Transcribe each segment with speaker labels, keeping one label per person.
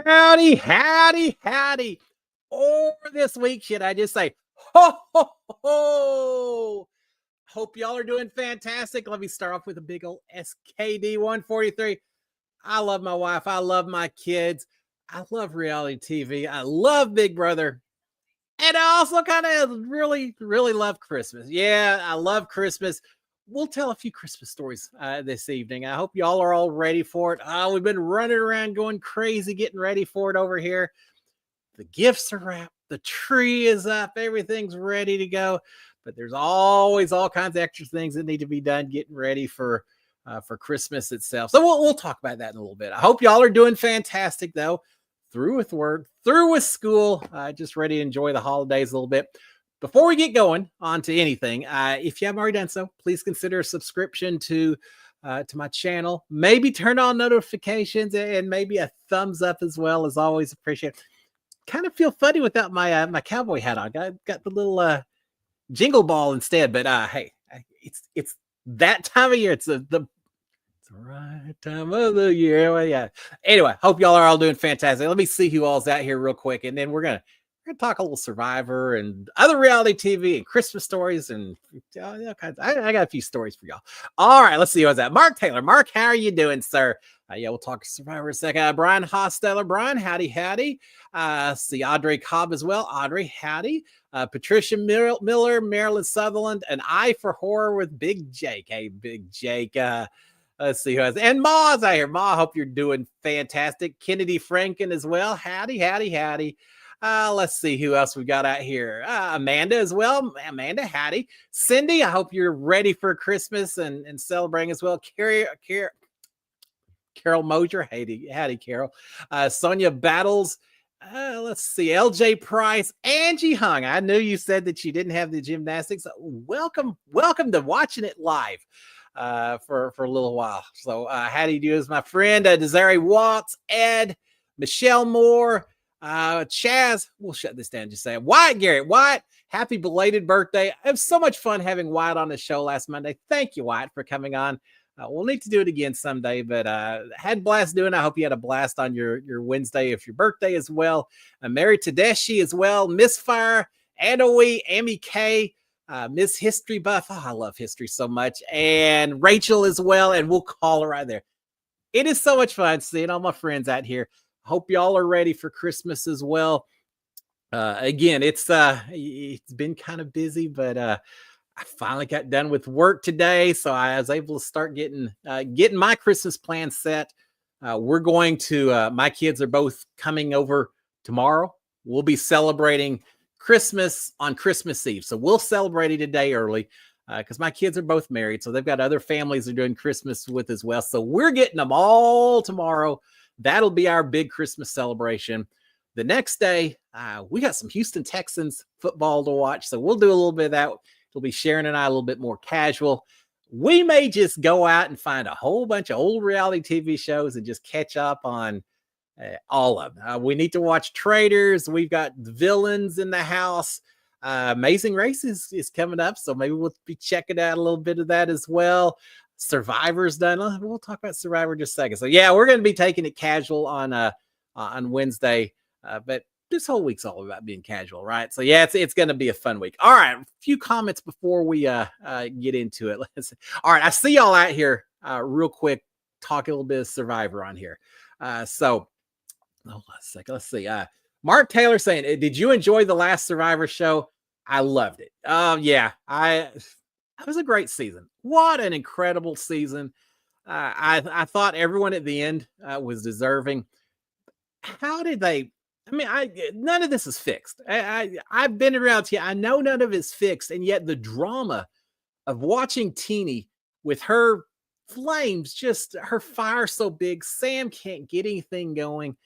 Speaker 1: Howdy, howdy, howdy. Or this week, should I just say, ho, ho, ho. Hope y'all are doing fantastic. Let me start off with a big old SKD 143. I love my wife. I love my kids. I love reality TV. I love Big Brother. And I also kind of really, really love Christmas. Yeah, I love Christmas. We'll tell a few Christmas stories this evening. I hope y'all are all ready for it. We've been running around going crazy, getting ready for it over here. The gifts are wrapped, the tree is up, everything's ready to go. But there's always all kinds of extra things that need to be done getting ready for Christmas itself. So we'll talk about that in a little bit. I hope y'all are doing fantastic though. Through with work, through with school, just ready to enjoy the holidays a little bit. Before we get going on to anything, if you haven't already done so, please consider a subscription to my channel. Maybe turn on notifications and maybe a thumbs up as well. As always, appreciate it. Kind of feel funny without my my cowboy hat on. I got the little jingle ball instead, but hey, it's that time of year. It's the right time of the year. Well, yeah. Anyway, hope y'all are all doing fantastic. Let me see who all's out here real quick, and then we're gonna talk a little Survivor and other reality TV and Christmas stories and all kinds. I got a few stories for y'all. All right, let's see who's that. Mark Taylor. Mark, how are you doing, sir? Yeah, we'll talk Survivor a second. Brian Hosteller. Brian, howdy. See Audrey Cobb as well. Audrey, howdy. Patricia Miller, Marilyn Sutherland, an eye for horror with Big Jake. Hey, Big Jake. Let's see who has, and Ma's out here. Ma, hope you're doing fantastic. Kennedy Franken as well. Howdy. Let's see who else we got out here. Amanda as well. Amanda, howdy. Cindy, I hope you're ready for Christmas and celebrating as well. Carol Mosier, howdy, Carol. Sonia Battles. Let's see. LJ Price. Angie Hung. I knew you said that you didn't have the gymnastics. Welcome to watching it live. For a little while. So how do you do is my friend Desiree Watts, Ed, Michelle Moore, Chaz. We'll shut this down. Just say Wyatt Garrett. Wyatt, happy belated birthday. It was so much fun having Wyatt on the show last Monday. Thank you, Wyatt, for coming on. We'll need to do it again someday, but had blast doing. I hope you had a blast on your Wednesday of your birthday as well. Mary Tedeschi as well, Misfire, Anoe, Amy K, Miss History Buff. Oh, I love history so much. And Rachel as well. And we'll call her right there. It is so much fun seeing all my friends out here. Hope y'all are ready for Christmas as well. Again, it's been kind of busy, but I finally got done with work today. So I was able to start getting my Christmas plan set. We're going to, my kids are both coming over tomorrow. We'll be celebrating Christmas on Christmas Eve. So we'll celebrate it a day early because my kids are both married. So they've got other families they're doing Christmas with as well. So we're getting them all tomorrow. That'll be our big Christmas celebration. The next day, we got some Houston Texans football to watch. So we'll do a little bit of that. It'll be Sharon and I a little bit more casual. We may just go out and find a whole bunch of old reality TV shows and just catch up on all of them. We need to watch Traitors. We've got Villains in the house. Amazing Race is coming up, so maybe we'll be checking out a little bit of that as well. Survivor's done. We'll talk about Survivor in just a second. So yeah, we're going to be taking it casual on Wednesday, but this whole week's all about being casual, right? So yeah, it's going to be a fun week. All right, a few comments before we get into it. All right, I see y'all out here real quick. Talk a little bit of Survivor on here. So hold on a second. Let's see. Mark Taylor saying, did you enjoy the last Survivor show? I loved it. Yeah, it was a great season. What an incredible season. I thought everyone at the end was deserving. How did they? I mean, none of this is fixed. I've been around here. I know none of it's fixed. And yet the drama of watching Teenie with her flames, just her fire so big, Sam can't get anything going.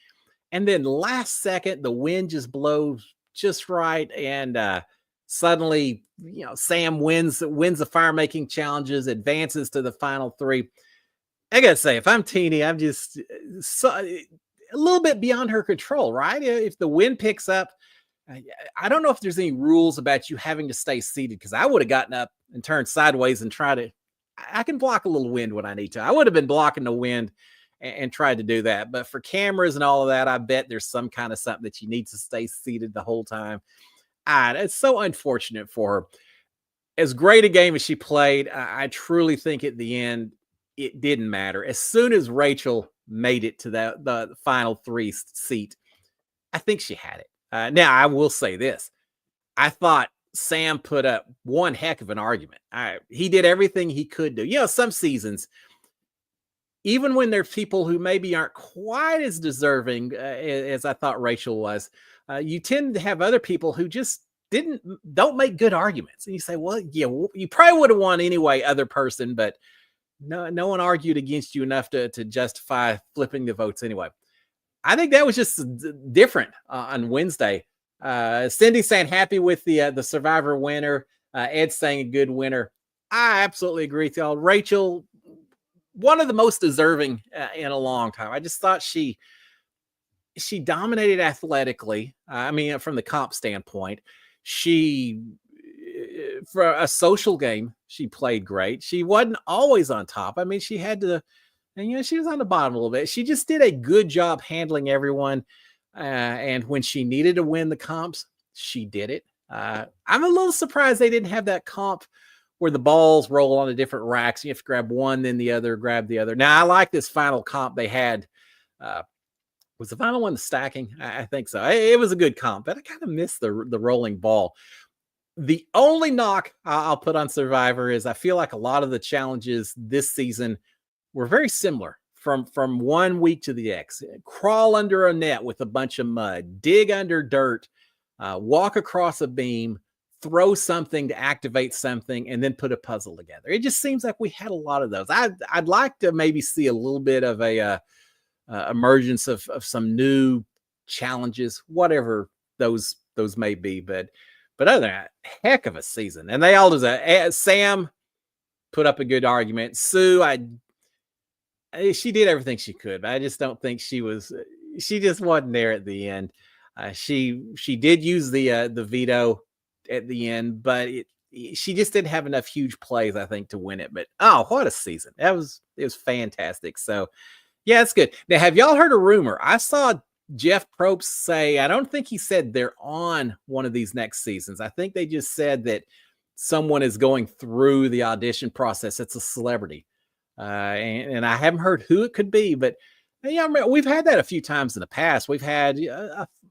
Speaker 1: And then last second, the wind just blows just right. And suddenly, Sam wins the fire making challenges, advances to the final three. I got to say, if I'm Teenie, I'm just a little bit beyond her control, right? If the wind picks up, I don't know if there's any rules about you having to stay seated, because I would have gotten up and turned sideways and tried to. I can block a little wind when I need to. I would have been blocking the wind and tried to do that. But for cameras and all of that, I bet there's some kind of something that you need to stay seated the whole time. It's so unfortunate for her. As great a game as she played, I truly think at the end it didn't matter. As soon as Rachel made it to the final three seat, I think she had it. Now I will say this: I thought Sam put up one heck of an argument. He did everything he could do. You know, some seasons, even when there's people who maybe aren't quite as deserving as I thought Rachel was, you tend to have other people who just don't make good arguments. And you say, well, yeah, you probably would have won anyway, other person, but no one argued against you enough to justify flipping the votes anyway. I think that was just different on Wednesday. Cindy saying happy with the Survivor winner. Ed saying a good winner. I absolutely agree with y'all. Rachel, one of the most deserving in a long time. I just thought she dominated athletically. I mean, from the comp standpoint, for a social game, she played great. She wasn't always on top. I mean, she had to, and she was on the bottom a little bit. She just did a good job handling everyone. And when she needed to win the comps, she did it. I'm a little surprised they didn't have that comp where the balls roll on the different racks. You have to grab one, then the other, grab the other. Now, I like this final comp they had. Was the final one the stacking? I think so. It was a good comp, but I kind of missed the rolling ball. The only knock I'll put on Survivor is I feel like a lot of the challenges this season were very similar from one week to the next. Crawl under a net with a bunch of mud, dig under dirt, walk across a beam, throw something to activate something, and then put a puzzle together. It just seems like we had a lot of those. I'd like to maybe see a little bit of a emergence of some new challenges, whatever those may be. But other than that, heck of a season. And they all deserve. Sam put up a good argument. Sue, she did everything she could, but I just don't think she just wasn't there at the end. She did use the veto at the end, but she just didn't have enough huge plays, I think, to win it. But what a season. It was fantastic. So yeah, it's good. Now, have y'all heard a rumor? I saw Jeff Probst say, I don't think he said they're on one of these next seasons. I think they just said that someone is going through the audition process. It's a celebrity. And I haven't heard who it could be, but yeah, we've had that a few times in the past. We've had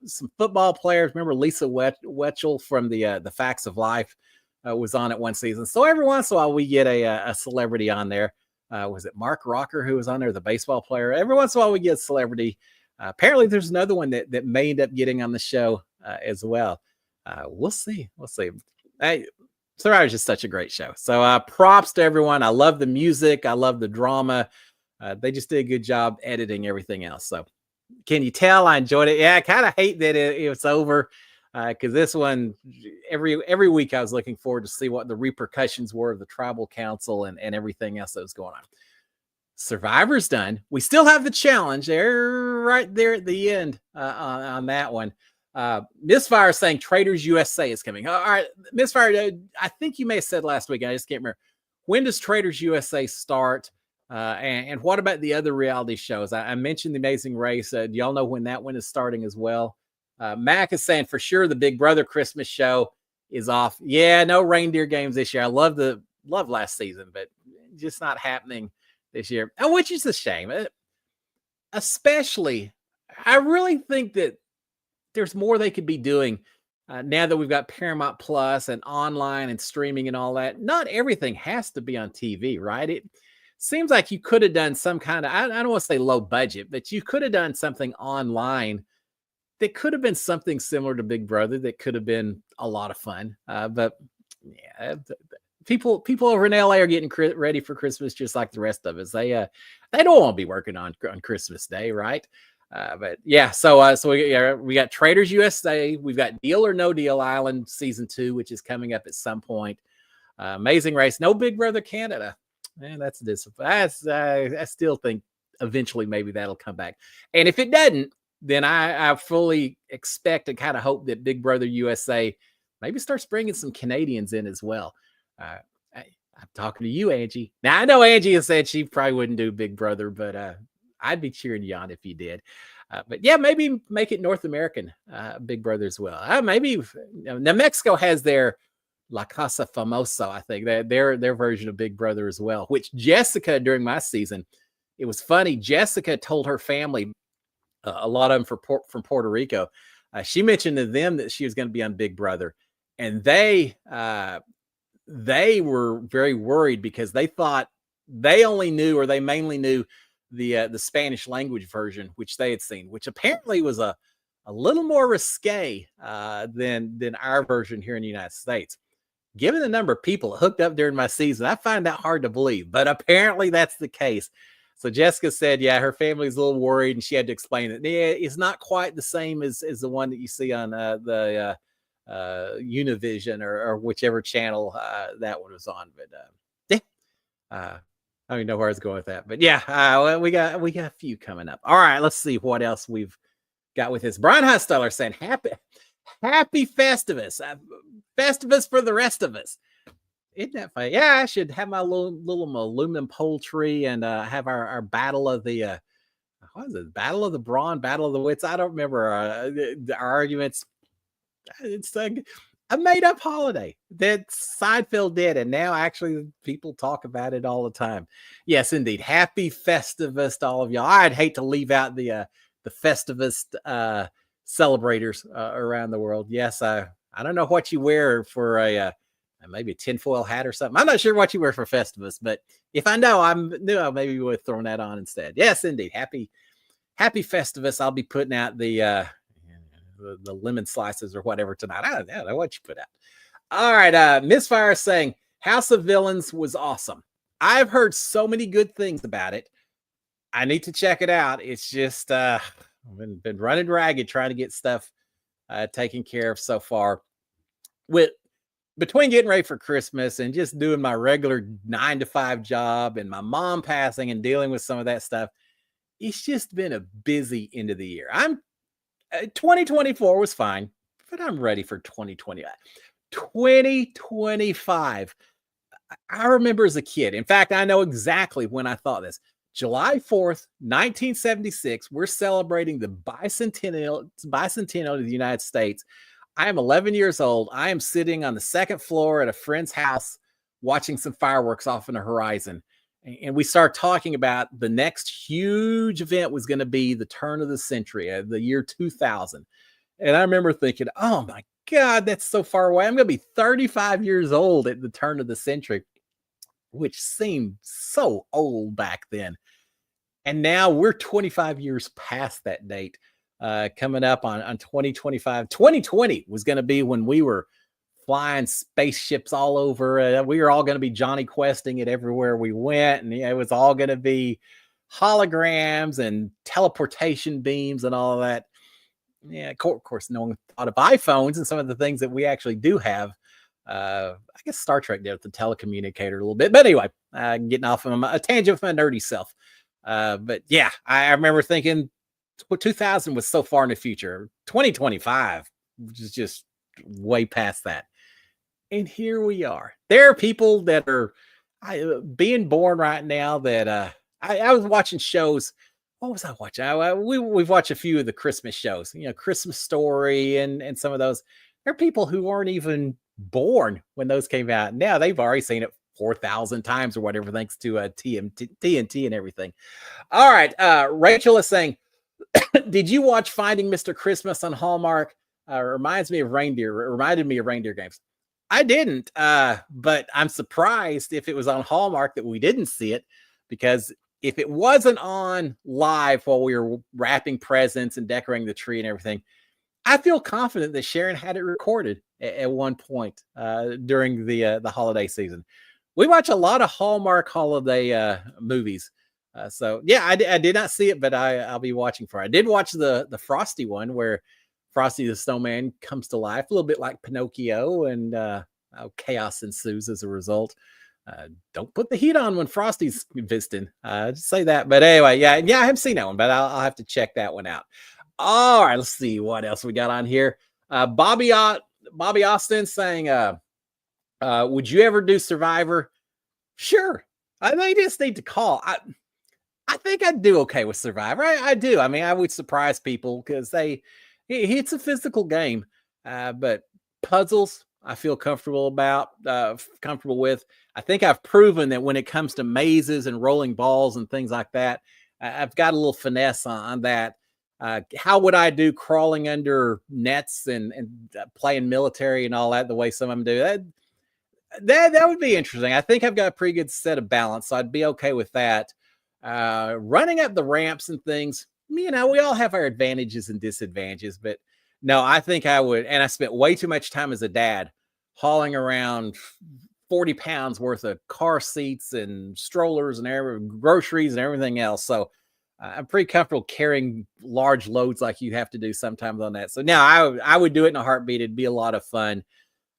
Speaker 1: some football players. Remember Lisa Wetchell from the Facts of Life was on it one season. So every once in a while we get a celebrity on there. Was it Mark Rocker who was on there, the baseball player? Every once in a while we get a celebrity. Apparently there's another one that may end up getting on the show as well. We'll see. Survivor is just such a great show. So props to everyone. I love the music. I love the drama. They just did a good job editing everything else. So can you tell I enjoyed it? Yeah, I kind of hate that it's over because this one, every week I was looking forward to see what the repercussions were of the tribal council and everything else that was going on. Survivor's done. We still have the challenge. They're right there at the end on that one. Misfire saying Traders USA is coming. All right, Misfire, I think you may have said last week, I just can't remember. When does Traders USA start? And what about the other reality shows? I mentioned The Amazing Race. Do y'all know when that one is starting as well? Mac is saying for sure the Big Brother Christmas show is off. Yeah, no reindeer games this year. I love last season, but just not happening this year, and which is a shame. Especially, I really think that there's more they could be doing now that we've got Paramount Plus and online and streaming and all that. Not everything has to be on TV, right? It seems like you could have done some kind of, I don't want to say low budget, but you could have done something online that could have been something similar to Big Brother that could have been a lot of fun. But yeah, people over in LA are getting ready for Christmas just like the rest of us. They don't want to be working on Christmas Day, right? But yeah, so we got Traders USA. We've got Deal or No Deal Island season 2, which is coming up at some point. Amazing Race. No Big Brother Canada. Man, that's disappointing. I still think eventually maybe that'll come back. And if it doesn't, then I fully expect and kind of hope that Big Brother USA maybe starts bringing some Canadians in as well. I'm talking to you, Angie. Now, I know Angie has said she probably wouldn't do Big Brother, but I'd be cheering you on if you did. But yeah, maybe make it North American Big Brother as well. Maybe New Mexico has their La Casa Famosa, I think their version of Big Brother as well. Which Jessica during my season, it was funny. Jessica told her family, a lot of them from Puerto Rico. She mentioned to them that she was going to be on Big Brother, and they were very worried because they thought they only knew, or they mainly knew, the Spanish language version, which they had seen, which apparently was a little more risque than our version here in the United States. Given the number of people hooked up during my season, I find that hard to believe, but apparently that's the case. So Jessica said, yeah, her family's a little worried, and she had to explain that it's not quite the same as the one that you see on the Univision or whichever channel that one was on. But yeah, I don't even know where I was going with that. But yeah, we got a few coming up. All right, let's see what else we've got with this. Brian Hosteller saying happy Festivus, Festivus for the rest of us. Isn't that funny? Yeah, I should have my little aluminum pole tree and have our battle of the what is it? Battle of the Brawn, Battle of the Wits. I don't remember the arguments. It's a made up holiday that Seinfeld did, and now actually people talk about it all the time. Yes, indeed. Happy Festivus to all of y'all. I'd hate to leave out the Festivus celebrators around the world. Yes, I don't know what you wear for a maybe a tinfoil hat or something. I'm not sure what you wear for Festivus, but if I know, I maybe would have thrown that on instead. Yes, indeed. Happy Festivus. I'll be putting out the lemon slices or whatever tonight. I don't know what you put out. All right. Misfire saying House of Villains was awesome. I've heard so many good things about it. I need to check it out. It's just I've been running ragged trying to get stuff taken care of so far. Between getting ready for Christmas and just doing my regular 9-to-5 job and my mom passing and dealing with some of that stuff, it's just been a busy end of the year. 2024 was fine, but I'm ready for 2025. I remember as a kid. In fact, I know exactly when I thought this. July 4th, 1976, we're celebrating the bicentennial of the United States. I am 11 years old. I am sitting on the second floor at a friend's house watching some fireworks off in the horizon. And we start talking about the next huge event was going to be the turn of the century, the year 2000. And I remember thinking, oh my God, that's so far away. I'm going to be 35 years old at the turn of the century, which seemed so old back then. And now we're 25 years past that date. Coming up on 2025. 2020 was going to be when we were flying spaceships all over. We were all going to be Johnny Questing it everywhere we went. And it was all going to be holograms and teleportation beams and all of that. Yeah, of course, no one thought of iPhones and some of the things that we actually do have. I guess Star Trek did with the telecommunicator a little bit. But anyway, getting off of a tangent with my nerdy self. But yeah, I remember thinking 2000 was so far in the future. 2025 is just way past that. And here we are. There are people that are being born right now that I was watching shows. What was I watching? We've watched a few of the Christmas shows, Christmas Story and some of those. There are people who weren't even born when those came out. Now they've already seen it 4,000 times or whatever, thanks to TNT and everything. All right. Rachel is saying, did you watch Finding Mr. Christmas on Hallmark? Reminded me of reindeer games. I didn't, but I'm surprised if it was on Hallmark that we didn't see it, because if it wasn't on live while we were wrapping presents and decorating the tree and everything, I feel confident that Sharon had it recorded at one point during the holiday season. We watch a lot of Hallmark holiday movies. So yeah, I did not see it, but I'll be watching for it. I did watch the Frosty one where Frosty the Snowman comes to life, a little bit like Pinocchio, and chaos ensues as a result. Don't put the heat on when Frosty's visiting. Just say that. But anyway, yeah, I haven't seen that one, but I'll have to check that one out. All right, let's see what else we got on here. Bobby Austin saying, would you ever do Survivor? Sure. They just need to call. I think I'd do okay with Survivor. I do. I mean, I would surprise people because it's a physical game. But puzzles, I feel comfortable comfortable with. I think I've proven that when it comes to mazes and rolling balls and things like that, I've got a little finesse on that. How would I do crawling under nets and playing military and all that the way some of them do? That would be interesting. I think I've got a pretty good set of balance, so I'd be okay with that. Running up the ramps and things, we all have our advantages and disadvantages, but no, I think I would. And I spent way too much time as a dad hauling around 40 pounds worth of car seats and strollers and groceries and everything else. So I'm pretty comfortable carrying large loads like you have to do sometimes on that. So now I would do it in a heartbeat. It'd be a lot of fun.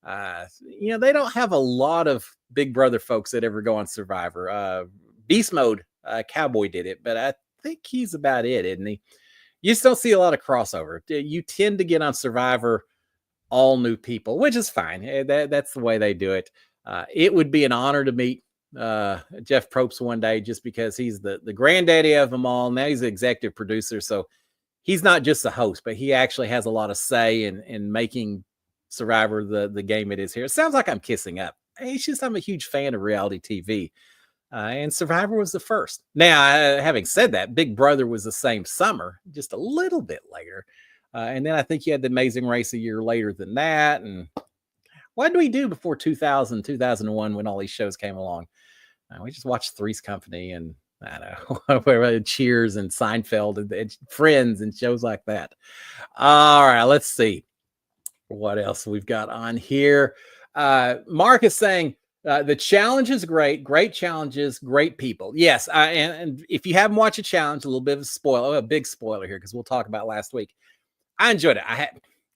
Speaker 1: They don't have a lot of Big Brother folks that ever go on Survivor. Beast Mode Cowboy did it, but I think he's about it, isn't he? You just don't see a lot of crossover. You tend to get on Survivor all new people, which is fine. That's the way they do it. It would be an honor to meet Jeff Probst one day, just because he's the granddaddy of them all. Now he's the executive producer, so he's not just the host, but he actually has a lot of say in making Survivor the game it is here. It sounds like I'm kissing up. It's just I'm a huge fan of reality TV. And Survivor was the first. Now, having said that, Big Brother was the same summer, just a little bit later. And then I think you had the Amazing Race a year later than that. And what did we do before 2000, 2001 when all these shows came along? We just watched Three's Company and I don't know, Cheers and Seinfeld and Friends and shows like that. All right, let's see what else we've got on here. Mark is saying, the challenge is great challenges, great people. Yes, and if you haven't watched a challenge, a little bit of a big spoiler here because we'll talk about last week. I enjoyed it. I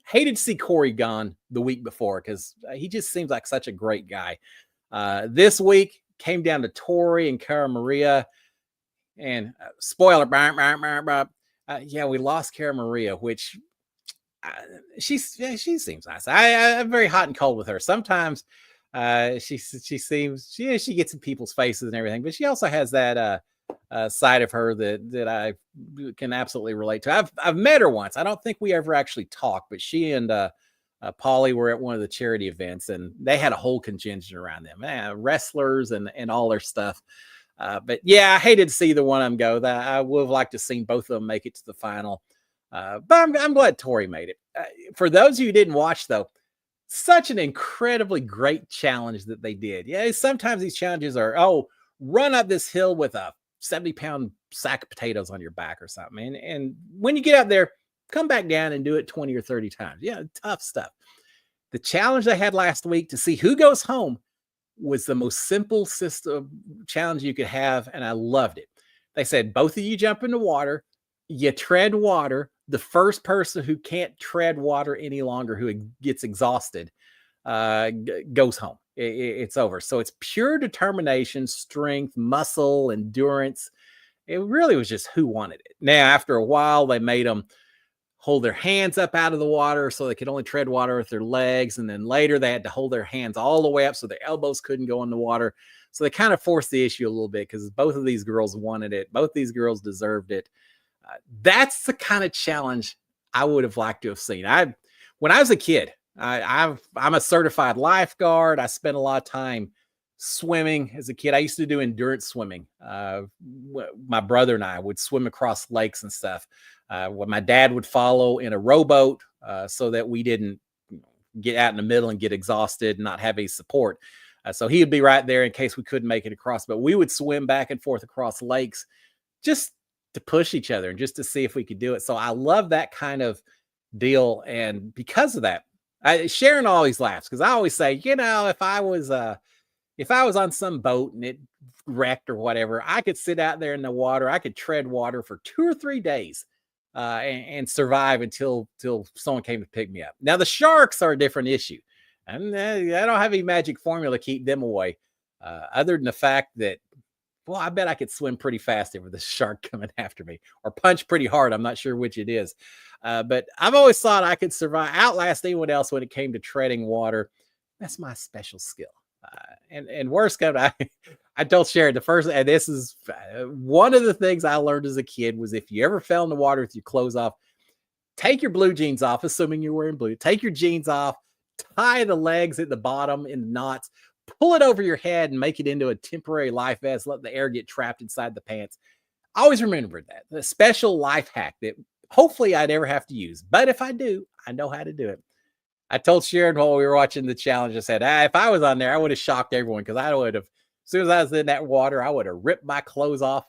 Speaker 1: hated to see Corey gone the week before because he just seems like such a great guy. This week came down to Tori and Cara Maria, and spoiler, yeah, we lost Cara Maria, which she seems nice. I'm very hot and cold with her. Sometimes she seems she gets in people's faces and everything, but she also has that side of her that I can absolutely relate to. I've met her once. I don't think we ever actually talked, but she and Polly were at one of the charity events, and they had a whole contingent around them, wrestlers and all their stuff. But yeah, I hated to see the one of them go. That I would have liked to see both of them make it to the final. But I'm glad Tori made it. For those of you who didn't watch, though, such an incredibly great challenge that they did. Yeah, sometimes these challenges are, run up this hill with a 70-pound sack of potatoes on your back or something. And when you get up there, come back down and do it 20 or 30 times. Yeah, tough stuff. The challenge they had last week to see who goes home was the most simple system challenge you could have, and I loved it. They said, both of you jump in the water, you tread water. The first person who can't tread water any longer, who gets exhausted, goes home. It's over. So it's pure determination, strength, muscle, endurance. It really was just who wanted it. Now, after a while, they made them hold their hands up out of the water so they could only tread water with their legs. And then later they had to hold their hands all the way up so their elbows couldn't go in the water. So they kind of forced the issue a little bit because both of these girls wanted it. Both these girls deserved it. That's the kind of challenge I would have liked to have seen. When I was a kid, I'm a certified lifeguard. I spent a lot of time swimming as a kid. I used to do endurance swimming. My brother and I would swim across lakes and stuff. When my dad would follow in a rowboat so that we didn't get out in the middle and get exhausted and not have any support. So he would be right there in case we couldn't make it across. But we would swim back and forth across lakes just to push each other and just to see if we could do it. So I love that kind of deal. And because of that, Sharon always laughs because I always say, if I was on some boat and it wrecked or whatever, I could sit out there in the water. I could tread water for 2 or 3 days and survive until someone came to pick me up. Now, the sharks are a different issue. And I don't have any magic formula to keep them away other than the fact that, well, I bet I could swim pretty fast over the shark coming after me or punch pretty hard. I'm not sure which it is. But I've always thought I could outlast anyone else when it came to treading water. That's my special skill. And worse comes, I told Sharon the first, and this is one of the things I learned as a kid was if you ever fell in the water with your clothes off, take your blue jeans off, assuming you're wearing blue. Take your jeans off, tie the legs at the bottom in knots, pull it over your head, and make it into a temporary life vest. Let the air get trapped inside the pants. I always remembered that. The special life hack that hopefully I never have to use. But if I do, I know how to do it. I told Sharon while we were watching the challenge, I said, if I was on there, I would have shocked everyone because I would have, as soon as I was in that water, I would have ripped my clothes off,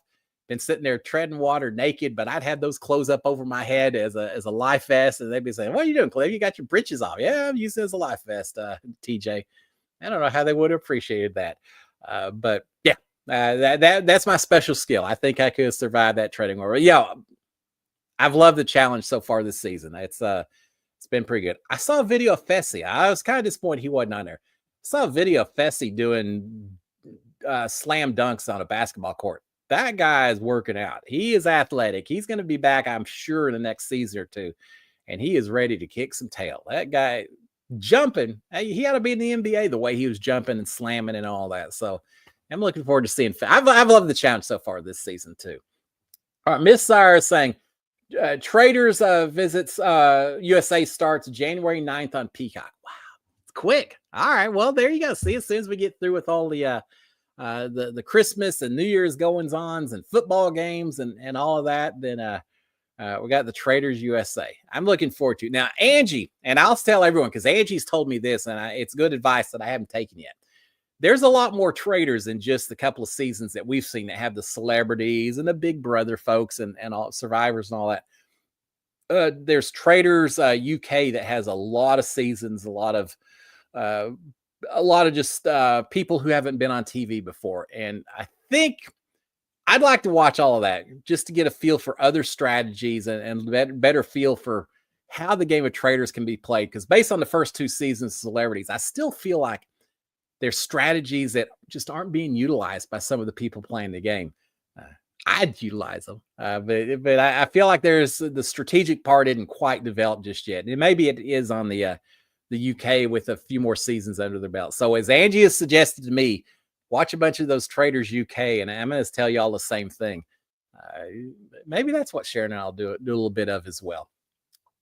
Speaker 1: been sitting there treading water naked, but I'd have those clothes up over my head as a life vest. And they'd be saying, what are you doing, Cliff? You got your britches off. Yeah, I'm using it as a life vest, TJ. I don't know how they would have appreciated that. But yeah, that's my special skill. I think I could survive that treading water. Yeah, I've loved the challenge so far this season. It's been pretty good. I saw a video of Fessy. I was kind of disappointed he wasn't on there. I saw a video of Fessy doing slam dunks on a basketball court. That guy is working out. He is athletic. He's going to be back, I'm sure, in the next season or two. And he is ready to kick some tail. That guy jumping, he ought to be in the NBA the way he was jumping and slamming and all that. So I'm looking forward to seeing. I've loved the challenge so far this season, too. All right, Miss Sire is saying, Traders visits USA starts January 9th on Peacock. Wow, it's quick. All right, well, there you go. See, as soon as we get through with all the Christmas and New Year's goings-ons and football games and all of that, then we got the Traders USA. I'm looking forward to it. Now, Angie, and I'll tell everyone because Angie's told me this, and it's good advice that I haven't taken yet. There's a lot more traders than just the couple of seasons that we've seen that have the celebrities and the Big Brother folks and all survivors and all that. There's Traders UK that has a lot of seasons, a lot of just people who haven't been on TV before. And I think I'd like to watch all of that just to get a feel for other strategies and better feel for how the game of Traders can be played. Because based on the first two seasons of celebrities, I still feel like there's strategies that just aren't being utilized by some of the people playing the game. I'd utilize them, but I feel like there's the strategic part isn't quite developed just yet. And maybe it is on the UK with a few more seasons under their belt. So as Angie has suggested to me, watch a bunch of those Traders UK, and I'm going to tell you all the same thing. Maybe that's what Sharon and I'll do a little bit of as well.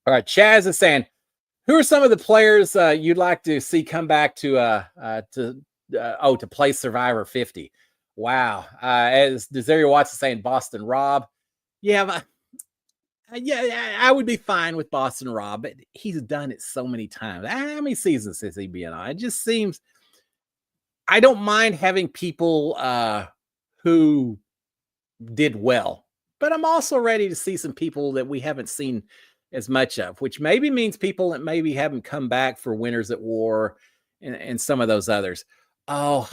Speaker 1: All right, Chaz is saying, who are some of the players you'd like to see come back to play Survivor 50? Wow. As Desario Watson saying, Boston Rob. Yeah, I would be fine with Boston Rob, but he's done it so many times. How many seasons has he been on? It just seems I don't mind having people who did well, but I'm also ready to see some people that we haven't seen as much of, which maybe means people that maybe haven't come back for Winners at War and some of those others. Oh,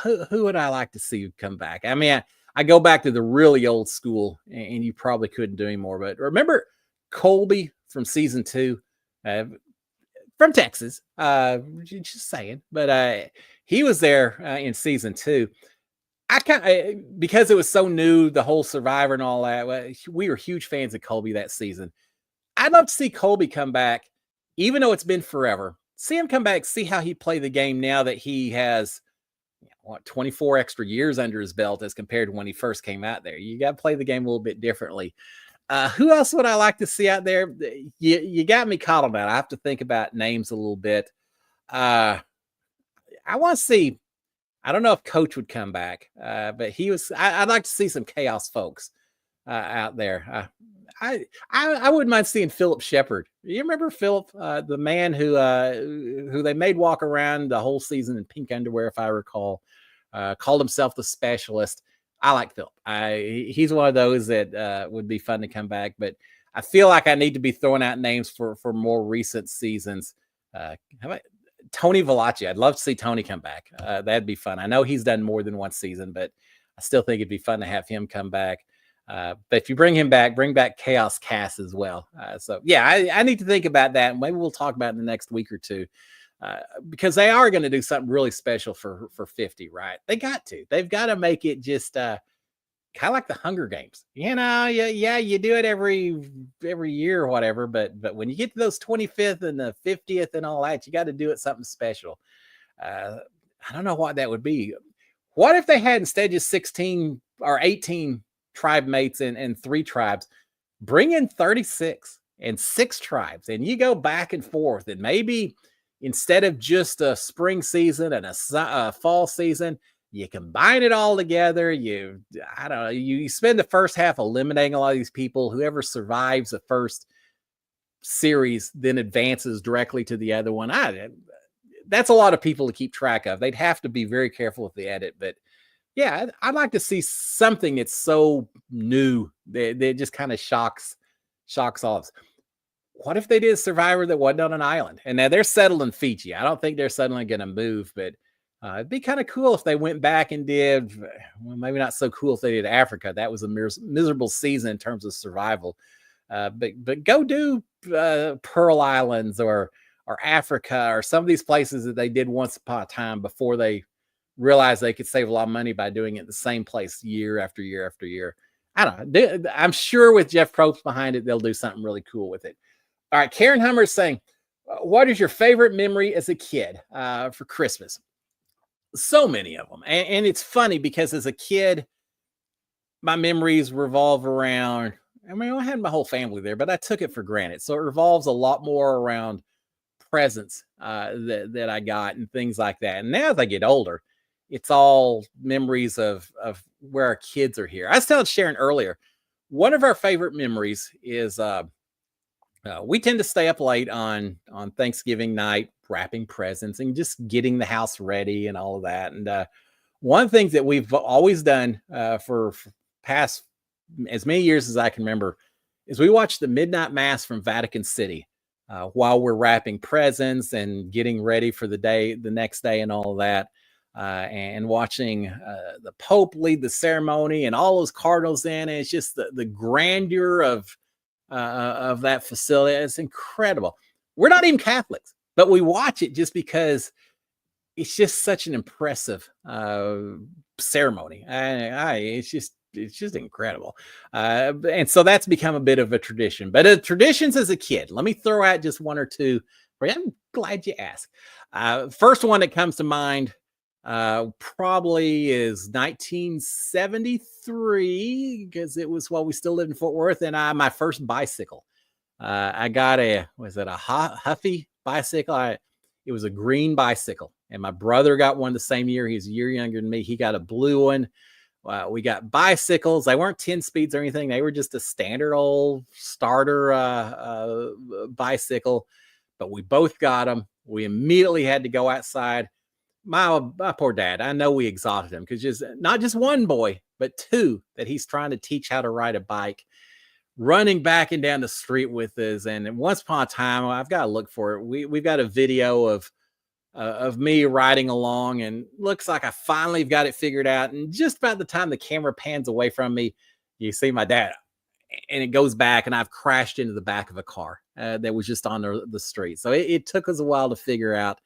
Speaker 1: who would I like to see come back? I mean, I go back to the really old school, and you probably couldn't do anymore. But remember Colby from season 2, from Texas? Just saying, but he was there in season 2. Because it was so new, the whole Survivor and all that. We were huge fans of Colby that season. I'd love to see Colby come back, even though it's been forever. See him come back, see how he played the game now that he has 24 extra years under his belt as compared to when he first came out there. You got to play the game a little bit differently. Who else would I like to see out there? You got me caught on that. I have to think about names a little bit. I want to see, I don't know if Coach would come back, but I'd like to see some Chaos folks out there. I wouldn't mind seeing Philip Shepard. You remember Philip, the man who they made walk around the whole season in pink underwear, if I recall, called himself the Specialist. I like Philip. He's one of those that would be fun to come back, but I feel like I need to be throwing out names for more recent seasons. How about Tony Valachi? I'd love to see Tony come back. That'd be fun. I know he's done more than one season, but I still think it'd be fun to have him come back. But if you bring him back, bring back Chaos Cass as well. So yeah, I need to think about that. Maybe we'll talk about it in the next week or two, because they are going to do something really special for 50, right? They've got to make it just kind of like the Hunger Games, you do it every year or whatever. But when you get to those 25th and the 50th and all that, you got to do it something special. I don't know what that would be. What if they had instead just 16 or 18 tribe mates and three tribes? Bring in 36 and six tribes, and you go back and forth. And maybe instead of just a spring season and a fall season, you combine it all together. I don't know, you spend the first half eliminating a lot of these people. Whoever survives the first series then advances directly to the other one. That's a lot of people to keep track of. They'd have to be very careful with the edit, but yeah, I'd like to see something that's so new that just kind of shocks all of us. What if they did a Survivor that wasn't on an island? And now they're settled in Fiji. I don't think they're suddenly going to move, but it'd be kind of cool if they went back and did, well, maybe not so cool if they did Africa. That was a miserable season in terms of survival. But go do Pearl Islands or Africa or some of these places that they did once upon a time before they realized they could save a lot of money by doing it the same place year after year after year. I don't know. I'm sure with Jeff Probst behind it, they'll do something really cool with it. All right. Karen Hummer is saying, what is your favorite memory as a kid for Christmas? So many of them. And it's funny because as a kid, my memories revolve around, I mean, I had my whole family there, but I took it for granted. So it revolves a lot more around presents that I got and things like that. And now as I get older, it's all memories of where our kids are here. I was telling Sharon earlier, one of our favorite memories is we tend to stay up late on Thanksgiving night, wrapping presents and just getting the house ready and all of that. And one of the things that we've always done for past as many years as I can remember is we watch the midnight mass from Vatican City while we're wrapping presents and getting ready for the next day and all of that. And watching the Pope lead the ceremony and all those cardinals in. And it's just the grandeur of that facility. It's incredible. We're not even Catholics, but we watch it just because it's just such an impressive ceremony. It's just incredible. And so that's become a bit of a tradition. But traditions as a kid, let me throw out just one or two. I'm glad you asked. First one that comes to mind probably is 1973 because it was while we still lived in Fort Worth, and my first bicycle. I got a Huffy bicycle. It was a green bicycle, and my brother got one the same year. He's a year younger than me. He got a blue one. We got bicycles. They weren't 10 speeds or anything. They were just a standard old starter bicycle, but we both got them. We immediately had to go outside. My poor dad, I know we exhausted him because just not just one boy, but two that he's trying to teach how to ride a bike, running back and down the street with us. And once upon a time, I've got to look for it. We've got a video of me riding along, and looks like I finally got it figured out. And just about the time the camera pans away from me, you see my dad, and it goes back, and I've crashed into the back of a car that was just on the street. So it took us a while to figure out.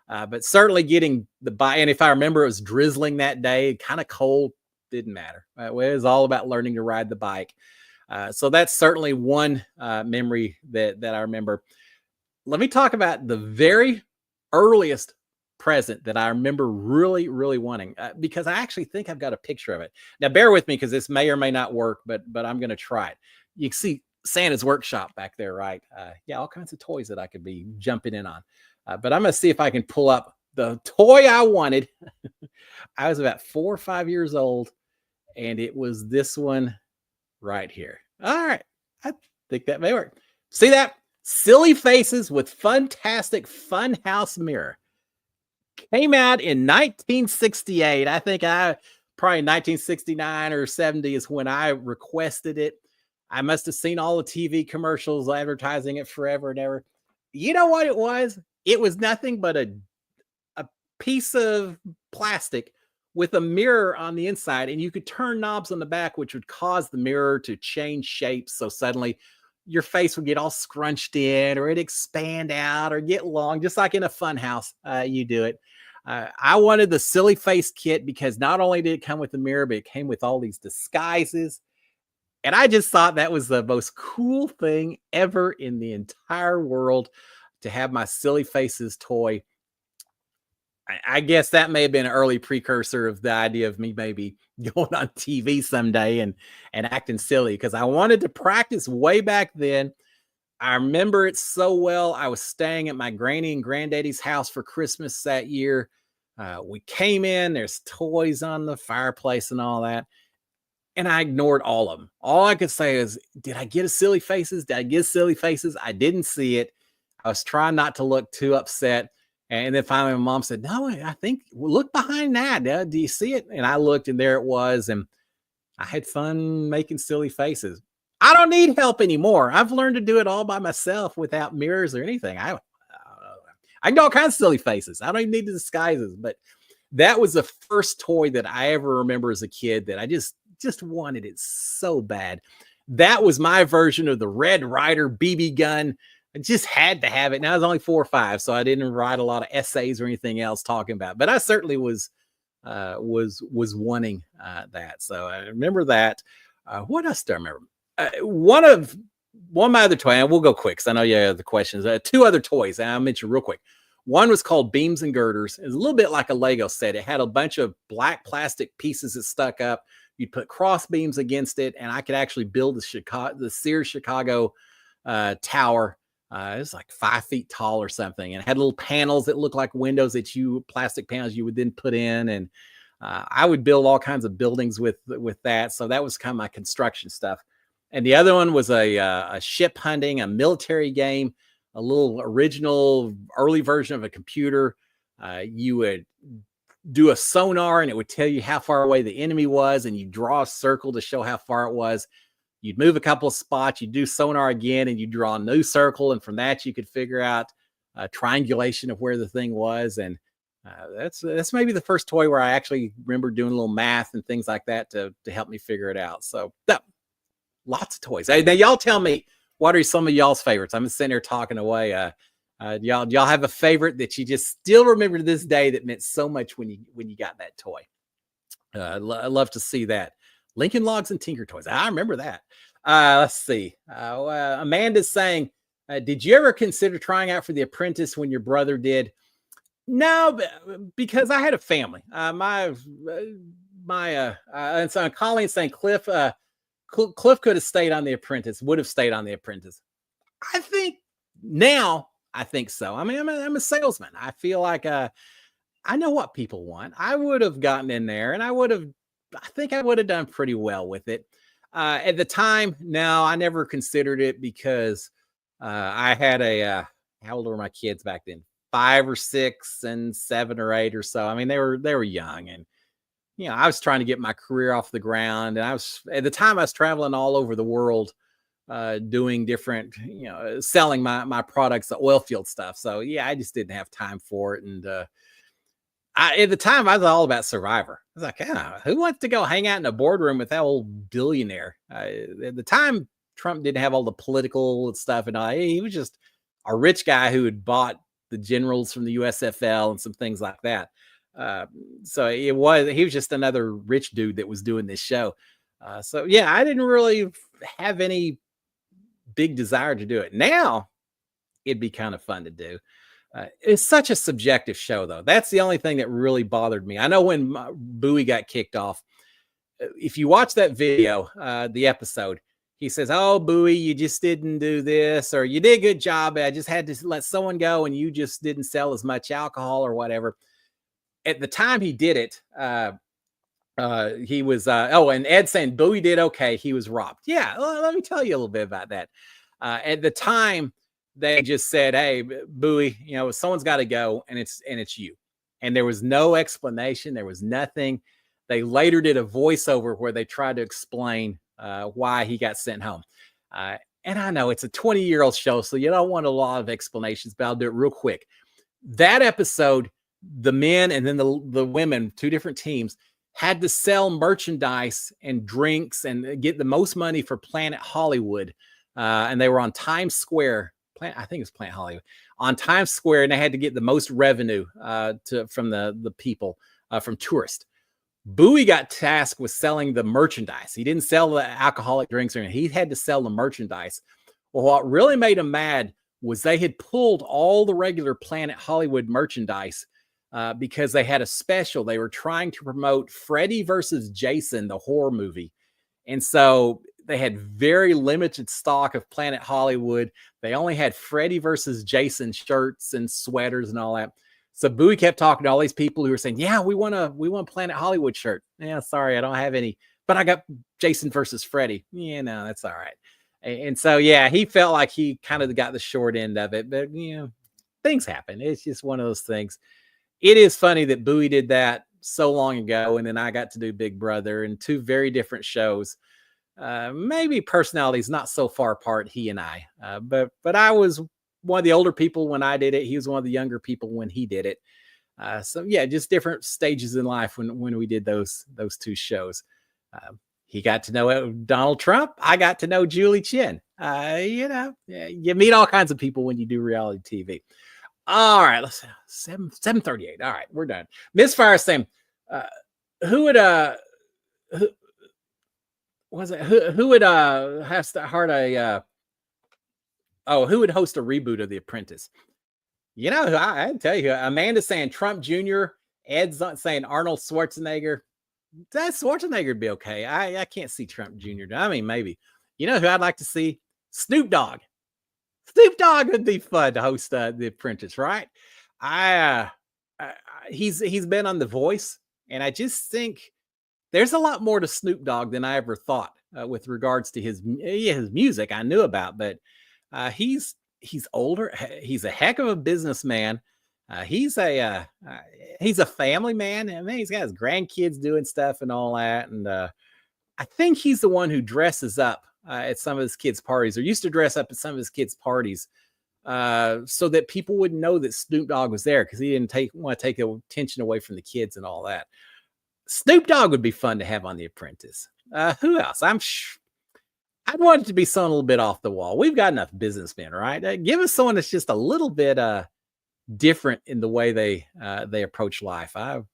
Speaker 1: But certainly getting the bike, and if I remember, it was drizzling that day, kind of cold, didn't matter. It was all about learning to ride the bike. So that's certainly one memory that I remember. Let me talk about the very earliest present that I remember really, really wanting, because I actually think I've got a picture of it. Now, bear with me because this may or may not work, but I'm going to try it. You can see Santa's workshop back there, right? Yeah, all kinds of toys that I could be jumping in on. But I'm going to see if I can pull up the toy I wanted. I was about 4 or 5 years old, and it was this one right here. All right. I think that may work. See that? Silly Faces with Fantastic Funhouse Mirror. Came out in 1968. I think probably 1969 or 70 is when I requested it. I must have seen all the TV commercials advertising it forever and ever. You know what it was? It was nothing but a piece of plastic with a mirror on the inside, and you could turn knobs on the back, which would cause the mirror to change shapes. So suddenly your face would get all scrunched in, or it'd expand out or get long, just like in a fun house. You do it. I wanted the Silly Face kit because not only did it come with the mirror, but it came with all these disguises. And I just thought that was the most cool thing ever in the entire world, to have my Silly Faces toy. I guess that may have been an early precursor of the idea of me maybe going on TV someday and acting silly, because I wanted to practice way back then. I remember it so well. I was staying at my granny and granddaddy's house for Christmas that year. We came in, there's toys on the fireplace and all that. And I ignored all of them. All I could say is, did I get a silly faces? Did I get silly faces? I didn't see it. I was trying not to look too upset. And then finally, my mom said, no, I think, well, look behind that. Do you see it? And I looked, and there it was. And I had fun making silly faces. I don't need help anymore. I've learned to do it all by myself without mirrors or anything. I can do all kinds of silly faces. I don't even need the disguises. But that was the first toy that I ever remember as a kid that I just wanted it so bad. That was my version of the Red Ryder BB gun. I just had to have it. Now I was only 4 or 5, so I didn't write a lot of essays or anything else talking about it. But I certainly was wanting that. So I remember that. What else do I remember? One of my other toy, and we'll go quick because I know you have the questions. 2 other toys, and I'll mention real quick. One was called Beams and Girders. It was a little bit like a Lego set. It had a bunch of black plastic pieces that stuck up. You'd put cross beams against it, and I could actually build the Sears Chicago tower. It was like 5 feet tall or something, and it had little panels that looked like windows plastic panels you would then put in. And I would build all kinds of buildings with that. So that was kind of my construction stuff. And the other one was a ship hunting, a military game, a little original early version of a computer. You would do a sonar, and it would tell you how far away the enemy was, and you draw a circle to show how far it was. You'd move a couple of spots, you do sonar again, and you draw a new circle, and from that you could figure out triangulation of where the thing was. And that's maybe the first toy where I actually remember doing a little math and things like that to help me figure it out. So lots of toys. Now y'all tell me, what are some of y'all's favorites? I'm sitting there talking away. Y'all have a favorite that you just still remember to this day that meant so much when you got that toy? I love to see that. Lincoln Logs and Tinker Toys. I remember that. Let's see. Amanda's saying, did you ever consider trying out for The Apprentice when your brother did? No, because I had a family. And so Colleen's saying Cliff could have stayed on The Apprentice, would have stayed on The Apprentice. I think now, I think so. I mean, I'm a salesman. I feel like I know what people want. I would have gotten in there, and I think I would have done pretty well with it. At the time, no, I never considered it because I had how old were my kids back then? 5 or 6 and 7 or 8 or so. I mean, they were young, and I was trying to get my career off the ground, and at the time I was traveling all over the world, doing different, selling my products, the oil field stuff. So yeah, I just didn't have time for it. And at the time I was all about Survivor. I was like, who wants to go hang out in a boardroom with that old billionaire? At the time, Trump didn't have all the political stuff, and he was just a rich guy who had bought the generals from the USFL and some things like that. So he was just another rich dude that was doing this show. So yeah, I didn't really have any big desire to do it. Now it'd be kind of fun to do. It's such a subjective show, though. That's the only thing that really bothered me. I know when Bowie got kicked off, if you watch that video, the episode, he says, "Oh, Bowie, you just didn't do this, or you did a good job. I just had to let someone go, and you just didn't sell as much alcohol or whatever." At the time he did it, he was, and Ed saying Bowie did okay. He was robbed. Yeah, let me tell you a little bit about that. At the time, they just said, "Hey, Bowie, someone's got to go, and it's you." And there was no explanation. There was nothing. They later did a voiceover where they tried to explain why he got sent home. And I know it's a 20-year-old show, so you don't want a lot of explanations, but I'll do it real quick. That episode, the men and then the women, 2 different teams, had to sell merchandise and drinks and get the most money for Planet Hollywood. And they were on Times Square. I think it was Planet Hollywood on Times Square, and they had to get the most revenue from the people, from tourists. Bowie got tasked with selling the merchandise. He didn't sell the alcoholic drinks or anything. He had to sell the merchandise. Well, what really made him mad was they had pulled all the regular Planet Hollywood merchandise because they had a special. They were trying to promote Freddy versus Jason, the horror movie. And so they had very limited stock of Planet Hollywood. They only had Freddy versus Jason shirts and sweaters and all that. So Bowie kept talking to all these people who were saying, yeah, we want a Planet Hollywood shirt. Yeah, sorry, I don't have any, but I got Jason versus Freddy. Yeah, no, that's all right. And so, yeah, he felt like he kind of got the short end of it, but things happen. It's just one of those things. It is funny that Bowie did that so long ago, and then I got to do Big Brother, and two very different shows. Maybe personalities not so far apart, he and I. But I was one of the older people when I did it. He was one of the younger people when he did it. So yeah, just different stages in life when we did those two shows. He got to know Donald Trump. I got to know Julie Chen. You meet all kinds of people when you do reality TV. All right, let's 7:38. All right, we're done. Miss Fire saying, who would who was it? Who would have to heart a who would host a reboot of The Apprentice? I tell you, Amanda's saying Trump Jr., Ed's saying Arnold Schwarzenegger. That Schwarzenegger would be okay. I can't see Trump Jr. I mean, maybe. You know who I'd like to see? Snoop Dogg. Snoop Dogg would be fun to host The Apprentice, right? He's been on The Voice, and I just think there's a lot more to Snoop Dogg than I ever thought with regards to his music. I knew about, but he's older. He's a heck of a businessman. He's a family man. I mean, he's got his grandkids doing stuff and all that. And I think he's the one who dresses up at some of his kids' parties, or used to dress up at some of his kids' parties, so that people would know that Snoop Dogg was there, because he didn't want to take attention away from the kids and all that. Snoop Dogg would be fun to have on The Apprentice. Who else? I'd want it to be someone a little bit off the wall. We've got enough businessmen, right? Give us someone that's just a little bit different in the way they approach life. I'll